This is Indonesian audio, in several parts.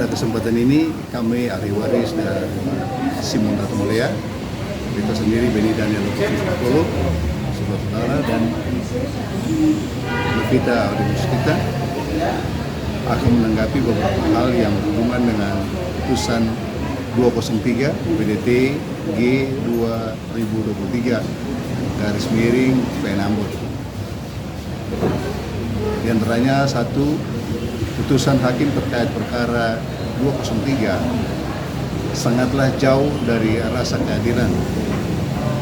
Pada kesempatan ini kami ahli waris dari Simon Mulia, kita sendiri Beni Daniel Polo, saudara dan Levita Audimus kita akan menanggapi beberapa hal yang berhubungan dengan putusan 203 PDT G 2023 garis miring PN Ambon. Di antaranya satu, putusan hakim terkait perkara 203 sangatlah jauh dari rasa keadilan.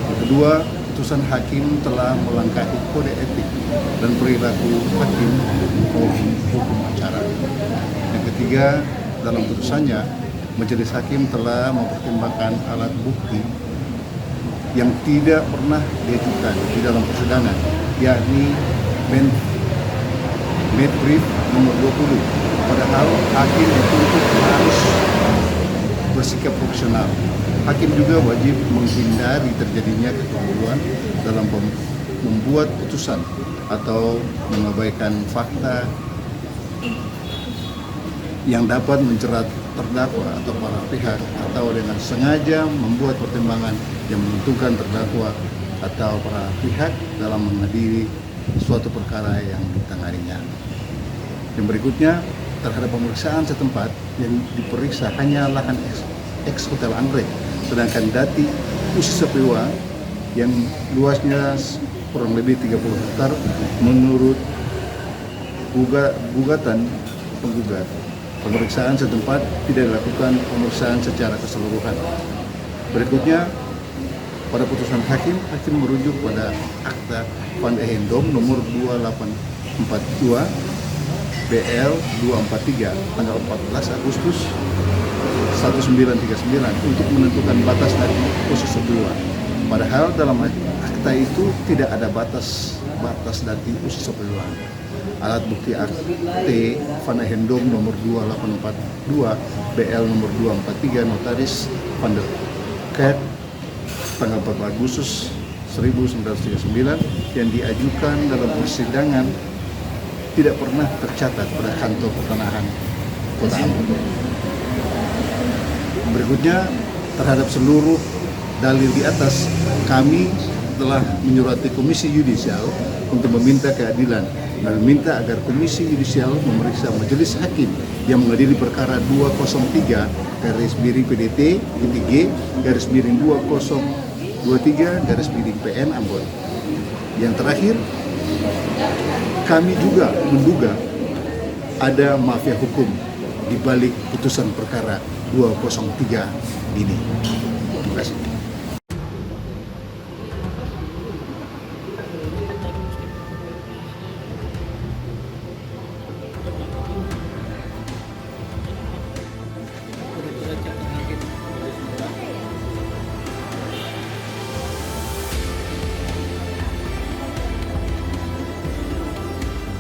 Yang kedua, putusan hakim telah melangkahi kode etik dan perilaku hakim maupun hukum acara. Yang ketiga, dalam putusannya, majelis hakim telah mempertimbangkan alat bukti yang tidak pernah diajukan di dalam persidangan, yakni Medbrief nomor 20. Padahal hakim dituntut harus bersikap profesional. Hakim juga wajib menghindari terjadinya kekeliruan dalam membuat putusan atau mengabaikan fakta yang dapat menjerat terdakwa atau para pihak, atau dengan sengaja membuat pertimbangan yang menguntungkan terdakwa atau para pihak dalam mengadili suatu perkara yang ditanganinya. Yang berikutnya, terhadap pemeriksaan setempat yang diperiksa hanya lahan ex Hotel Anggrek, sedangkan dati khusus Sepewa yang luasnya kurang lebih 30 hektar menurut gugatan penggugat. Pemeriksaan setempat tidak dilakukan pemeriksaan secara keseluruhan. Berikutnya, pada putusan hakim merujuk pada Akta Van Ehendom nomor 2842 BL 243 tanggal 14 Agustus 1939 untuk menentukan batas dari khusus Sepewa. Padahal dalam akta itu tidak ada batas dari khusus Sepewa. Alat bukti akte Van Ehendom nomor 2842 BL nomor 243 notaris Van der Ket tanggal 4 Agustus 1939 yang diajukan dalam persidangan tidak pernah tercatat pada kantor pertanahan Kota Ambon. Berikutnya, terhadap seluruh dalil di atas, kami telah menyurati Komisi Yudisial untuk meminta keadilan dan meminta agar Komisi Yudisial memeriksa majelis hakim yang mengadili perkara 203 garis miring PDT G garis miring 2023 garis miring PN Ambon. Yang terakhir, kami juga menduga ada mafia hukum di balik putusan perkara 203 ini. Terima kasih.